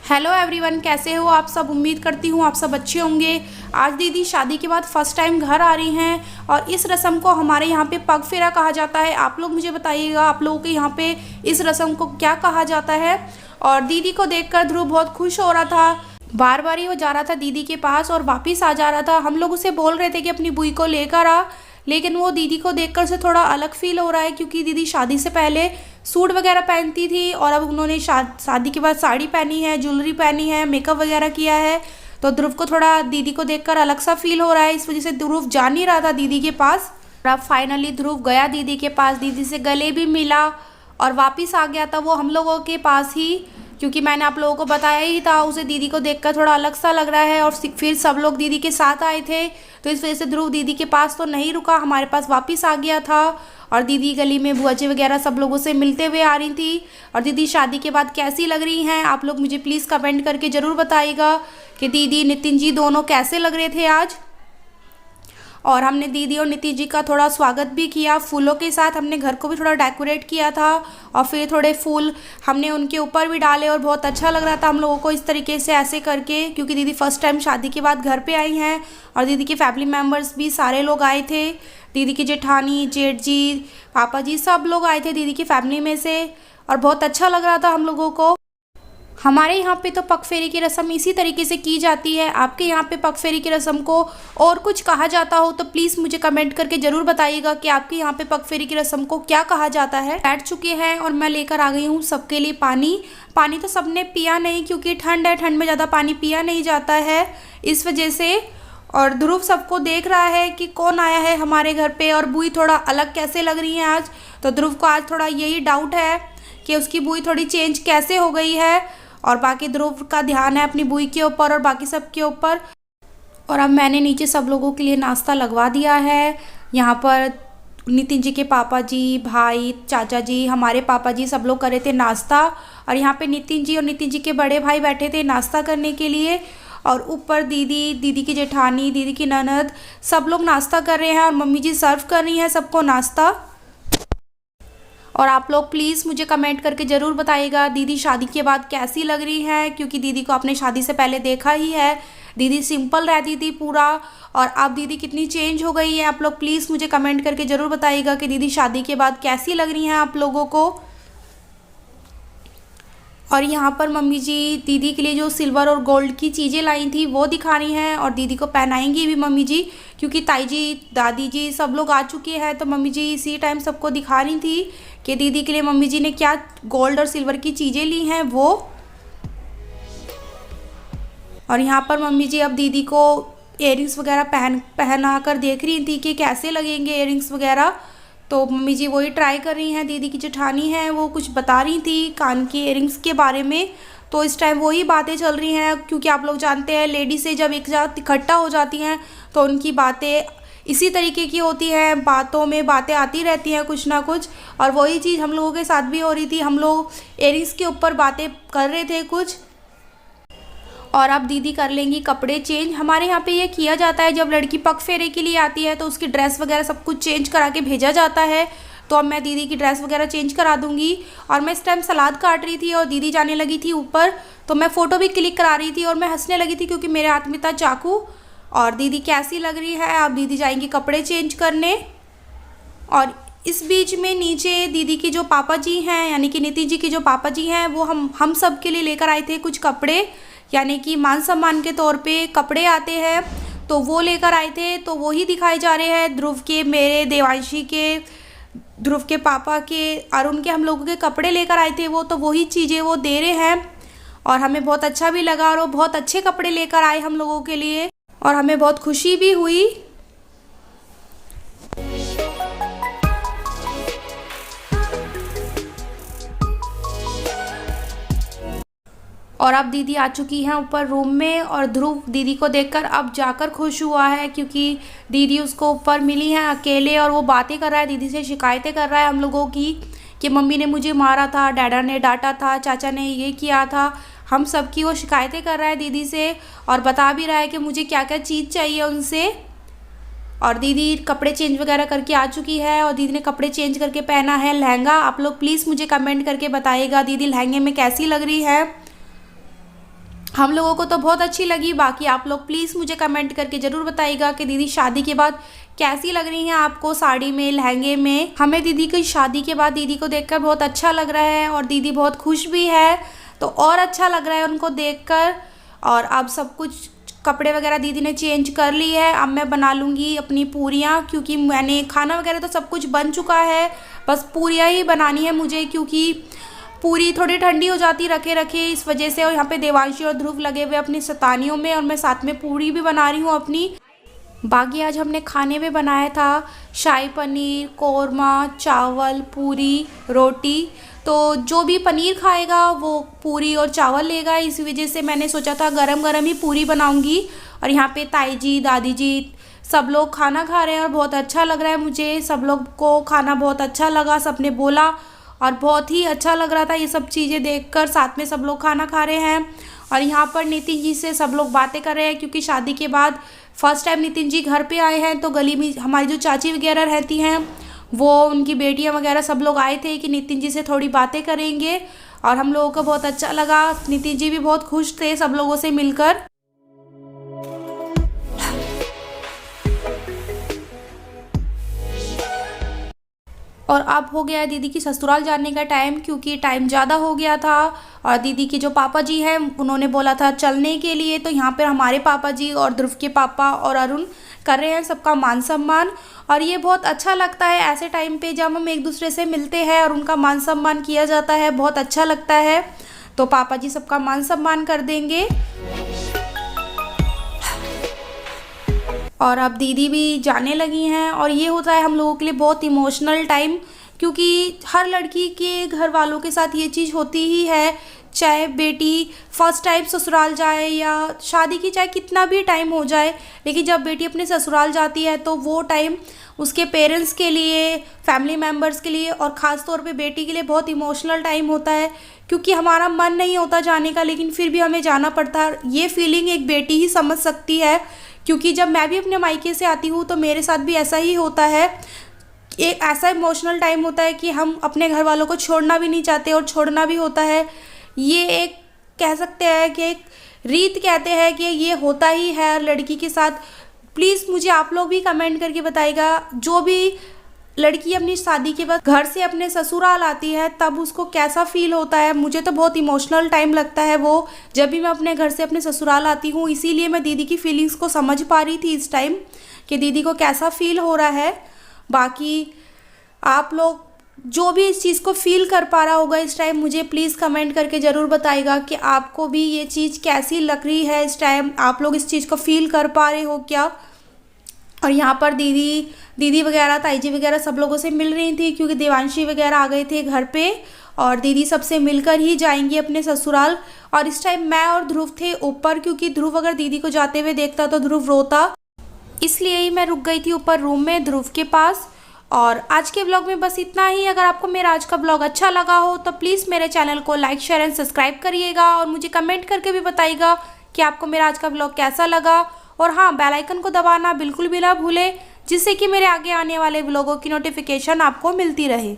Hello everyone, कैसे हो आप सब। उम्मीद करती हूँ आप सब अच्छे होंगे। आज दीदी शादी के बाद फर्स्ट टाइम घर आ रही हैं और इस रस्म को हमारे यहाँ पे पग फेरा कहा जाता है। आप लोग मुझे बताइएगा आप लोगों के यहाँ पे इस रस्म को क्या कहा जाता है। और दीदी को देखकर ध्रुव बहुत खुश हो रहा था, बार बार ही वो जा रहा था दीदी के पास और वापस आ जा रहा था। हम लोग उसे बोल रहे थे कि अपनी बुई को लेकर आ, लेकिन वो दीदी को देखकर उसे थोड़ा अलग फील हो रहा है, क्योंकि दीदी शादी से पहले सूट वगैरह पहनती थी और अब उन्होंने शादी के बाद साड़ी पहनी है, ज्वेलरी पहनी है, मेकअप वगैरह किया है। तो ध्रुव को थोड़ा दीदी को देखकर अलग सा फील हो रहा है, इस वजह से ध्रुव जा नहीं रहा था दीदी के पास। और अब फाइनली ध्रुव गया दीदी के पास, दीदी से गले भी मिला और वापस आ गया था वो हम लोगों के पास ही, क्योंकि मैंने आप लोगों को बताया ही था उसे दीदी को देखकर थोड़ा अलग सा लग रहा है। और फिर सब लोग दीदी के साथ आए थे, तो इस वजह से ध्रुव दीदी के पास तो नहीं रुका, हमारे पास वापस आ गया था। और दीदी गली में बुआ जी वगैरह सब लोगों से मिलते हुए आ रही थी। और दीदी शादी के बाद कैसी लग रही हैं आप लोग मुझे प्लीज़ कमेंट करके ज़रूर बताइएगा कि दीदी नितिन जी दोनों कैसे लग रहे थे आज। और हमने दीदी और नितिन जी का थोड़ा स्वागत भी किया फूलों के साथ, हमने घर को भी थोड़ा डेकोरेट किया था और फिर थोड़े फूल हमने उनके ऊपर भी डाले और बहुत अच्छा लग रहा था हम लोगों को इस तरीके से ऐसे करके, क्योंकि दीदी फर्स्ट टाइम शादी के बाद घर पे आई हैं और दीदी के फैमिली मेम्बर्स भी सारे लोग आए थे। दीदी की जेठानी, जेठ जी, पापा जी सब लोग आए थे दीदी की फैमिली में से और बहुत अच्छा लग रहा था हम लोगों को। हमारे यहाँ पे तो पगफेरी की रस्म इसी तरीके से की जाती है। आपके यहाँ पे पगफेरी की रस्म को और कुछ कहा जाता हो तो प्लीज़ मुझे कमेंट करके ज़रूर बताइएगा कि आपके यहाँ पे पगफेरी की रस्म को क्या कहा जाता है। बैठ चुके हैं और मैं लेकर आ गई हूँ सबके लिए पानी। पानी तो सबने पिया नहीं, क्योंकि ठंड है, ठंड में ज़्यादा पानी पिया नहीं जाता है इस वजह से। और ध्रुव सबको देख रहा है कि कौन आया है हमारे घर पे और बुई थोड़ा अलग कैसे लग रही है आज। तो ध्रुव को आज थोड़ा यही डाउट है कि उसकी बुई थोड़ी चेंज कैसे हो गई है। और बाकी ध्रुव का ध्यान है अपनी बुई के ऊपर और बाकी सब के ऊपर। और अब मैंने नीचे सब लोगों के लिए नाश्ता लगवा दिया है। यहाँ पर नितिन जी के पापा जी, भाई, चाचा जी, हमारे पापा जी सब लोग कर रहे थे नाश्ता। और यहाँ पे नितिन जी और नितिन जी के बड़े भाई बैठे थे नाश्ता करने के लिए। और ऊपर दीदी, दीदी की जेठानी, दीदी की ननद सब लोग नाश्ता कर रहे हैं और मम्मी जी सर्व कर रही हैं सबको नाश्ता। और आप लोग प्लीज़ मुझे कमेंट करके ज़रूर बताइएगा दीदी शादी के बाद कैसी लग रही हैं, क्योंकि दीदी को आपने शादी से पहले देखा ही है, दीदी सिंपल रहती थी पूरा, और अब दीदी कितनी चेंज हो गई है। आप लोग प्लीज़ मुझे कमेंट करके ज़रूर बताइएगा कि दीदी शादी के बाद कैसी लग रही हैं आप लोगों को। और यहाँ पर मम्मी जी दीदी के लिए जो सिल्वर और गोल्ड की चीज़ें लाई थी वो दिखा रही हैं और दीदी को पहनाएंगी भी मम्मी जी, क्योंकि ताई जी, दादी जी सब लोग आ चुके हैं। तो मम्मी जी इसी टाइम सबको दिखा रही थी कि दीदी के लिए मम्मी जी ने क्या गोल्ड और सिल्वर की चीज़ें ली हैं वो। और यहाँ पर मम्मी जी अब दीदी को इयररिंग्स वगैरह पहना कर देख रही थी कि कैसे लगेंगे इयररिंग्स वगैरह। तो मम्मी जी वही ट्राई कर रही हैं। दीदी की जेठानी है वो कुछ बता रही थी कान की इयररिंग्स के बारे में, तो इस टाइम वही बातें चल रही हैं, क्योंकि आप लोग जानते हैं लेडी से जब एक साथ इकट्ठा हो जाती हैं तो उनकी बातें इसी तरीके की होती हैं, बातों में बातें आती रहती हैं कुछ ना कुछ। और वही चीज़ हम लोगों के साथ भी हो रही थी, हम लोग इयररिंग्स के ऊपर बातें कर रहे थे कुछ। और अब दीदी कर लेंगी कपड़े चेंज। हमारे यहाँ पे ये किया जाता है जब लड़की पग फेरे के लिए आती है तो उसकी ड्रेस वगैरह सब कुछ चेंज करा के भेजा जाता है। तो अब मैं दीदी की ड्रेस वगैरह चेंज करा दूंगी। और मैं इस टाइम सलाद काट रही थी और दीदी जाने लगी थी ऊपर, तो मैं फ़ोटो भी क्लिक करा रही थी और मैं हंसने लगी थी क्योंकि मेरे हाथ में था चाकू। और दीदी कैसी लग रही है, अब दीदी जाएंगी कपड़े चेंज करने। और इस बीच में नीचे दीदी की जो पापा जी हैं, यानी कि नितिन जी की जो पापा जी हैं, वो हम सब के लिए लेकर आए थे कुछ कपड़े, यानी कि मान सम्मान के तौर पे कपड़े आते हैं, तो वो लेकर आए थे। तो वो ही दिखाए जा रहे हैं, ध्रुव के, मेरे, देवांशी के, ध्रुव के पापा के, अरुण के, हम लोगों के कपड़े लेकर आए थे वो, तो वही चीज़ें वो दे रहे हैं। और हमें बहुत अच्छा भी लगा और वो बहुत अच्छे कपड़े लेकर आए हम लोगों के लिए और हमें बहुत खुशी भी हुई। और अब दीदी आ चुकी हैं ऊपर रूम में और ध्रुव दीदी को देखकर अब जाकर खुश हुआ है, क्योंकि दीदी उसको ऊपर मिली हैं अकेले और वो बातें कर रहा है, दीदी से शिकायतें कर रहा है हम लोगों की कि मम्मी ने मुझे मारा था, डैडा ने डांटा था, चाचा ने ये किया था, हम सब की वो शिकायतें कर रहा है दीदी से और बता भी रहा है कि मुझे क्या क्या चीज़ चाहिए उनसे। और दीदी कपड़े चेंज वगैरह करके आ चुकी है और दीदी ने कपड़े चेंज करके पहना है लहंगा। आप लोग प्लीज़ मुझे कमेंट करके बताइएगा दीदी लहंगे में कैसी लग रही है। हम लोगों को तो बहुत अच्छी लगी। बाकी आप लोग प्लीज़ मुझे कमेंट करके ज़रूर बताइएगा कि दीदी शादी के बाद कैसी लग रही हैं आपको साड़ी में, लहंगे में। हमें दीदी की शादी के बाद दीदी को देखकर बहुत अच्छा लग रहा है और दीदी बहुत खुश भी है, तो और अच्छा लग रहा है उनको देखकर। और अब सब कुछ कपड़े वगैरह दीदी ने चेंज कर ली है। अब मैं बना लूँगी अपनी पूरियाँ, क्योंकि मैंने खाना वगैरह तो सब कुछ बन चुका है, बस पूरियाँ ही बनानी है मुझे, क्योंकि पूरी थोड़ी ठंडी हो जाती रखे रखे इस वजह से। और यहाँ पे देवांशी और ध्रुव लगे हुए अपनी शतानियों में, और मैं साथ में पूरी भी बना रही हूँ अपनी। बाकी आज हमने खाने में बनाया था शाही पनीर, कौरमा, चावल, पूरी, रोटी। तो जो भी पनीर खाएगा वो पूरी और चावल लेगा, इसी वजह से मैंने सोचा था गरम गरम ही पूरी बनाऊंगी। और यहाँ पे ताई जी, दादी जी सब लोग खाना खा रहे हैं और बहुत अच्छा लग रहा है मुझे। सब लोग को खाना बहुत अच्छा लगा, सबने बोला, और बहुत ही अच्छा लग रहा था ये सब चीज़ें देखकर। साथ में सब लोग खाना खा रहे हैं और यहाँ पर नितिन जी से सब लोग बातें कर रहे हैं, क्योंकि शादी के बाद फर्स्ट टाइम नितिन जी घर पे आए हैं। तो गली में हमारी जो चाची वगैरह रहती हैं, वो उनकी बेटियां वगैरह सब लोग आए थे कि नितिन जी से थोड़ी बातें करेंगे, और हम लोगों को बहुत अच्छा लगा। नितिन जी भी बहुत खुश थे सब लोगों से मिलकर। और अब हो गया है दीदी की ससुराल जाने का टाइम, क्योंकि टाइम ज़्यादा हो गया था। और दीदी के जो पापा जी हैं उन्होंने बोला था चलने के लिए, तो यहाँ पर हमारे पापा जी और ध्रुव के पापा और अरुण कर रहे हैं सबका मान सम्मान। और ये बहुत अच्छा लगता है ऐसे टाइम पे जब हम एक दूसरे से मिलते हैं और उनका मान सम्मान किया जाता है, बहुत अच्छा लगता है। तो पापा जी सबका मान सम्मान कर देंगे। और अब दीदी भी जाने लगी हैं, और ये होता है हम लोगों के लिए बहुत इमोशनल टाइम, क्योंकि हर लड़की के घर वालों के साथ ये चीज़ होती ही है, चाहे बेटी फर्स्ट टाइम ससुराल जाए या शादी की चाहे कितना भी टाइम हो जाए, लेकिन जब बेटी अपने ससुराल जाती है तो वो टाइम उसके पेरेंट्स के लिए, फैमिली मेम्बर्स के लिए और ख़ास तौर पे बेटी के लिए बहुत इमोशनल टाइम होता है। क्योंकि हमारा मन नहीं होता जाने का, लेकिन फिर भी हमें जाना पड़ता है। ये फीलिंग एक बेटी ही समझ सकती है, क्योंकि जब मैं भी अपने मायके से आती हूँ तो मेरे साथ भी ऐसा ही होता है। एक ऐसा इमोशनल टाइम होता है कि हम अपने घर वालों को छोड़ना भी नहीं चाहते और छोड़ना भी होता है। ये एक कह सकते हैं कि एक रीत कहते हैं कि ये होता ही है हर लड़की के साथ। प्लीज़ मुझे आप लोग भी कमेंट करके बताइएगा, जो भी लड़की अपनी शादी के बाद घर से अपने ससुराल आती है तब उसको कैसा फील होता है। मुझे तो बहुत इमोशनल टाइम लगता है वो, जब भी मैं अपने घर से अपने ससुराल आती हूँ। इसीलिए मैं दीदी की फीलिंग्स को समझ पा रही थी इस टाइम कि दीदी को कैसा फील हो रहा है। बाकी आप लोग जो भी इस चीज़ को फील कर पा रहा होगा इस टाइम, मुझे प्लीज़ कमेंट करके ज़रूर बताइएगा कि आपको भी ये चीज़ कैसी लग रही है इस टाइम। आप लोग इस चीज़ को फील कर पा रहे हो क्या। और यहाँ पर दीदी वगैरह, ताई जी वगैरह सब लोगों से मिल रही थी, क्योंकि देवांशी वगैरह आ गए थे घर पे, और दीदी सबसे मिलकर ही जाएंगी अपने ससुराल। और इस टाइम मैं और ध्रुव थे ऊपर, क्योंकि ध्रुव अगर दीदी को जाते हुए देखता तो ध्रुव रोता, इसलिए ही मैं रुक गई थी ऊपर रूम में ध्रुव के पास। और आज के ब्लॉग में बस इतना ही। अगर आपको मेरा आज का ब्लॉग अच्छा लगा हो तो प्लीज़ मेरे चैनल को लाइक, शेयर एंड सब्सक्राइब करिएगा, और मुझे कमेंट करके भी बताइएगा कि आपको मेरा आज का ब्लॉग कैसा लगा। और हाँ, बेल आइकन को दबाना बिल्कुल भी ना भूलें, जिससे कि मेरे आगे आने वाले ब्लॉगों की नोटिफिकेशन आपको मिलती रहे।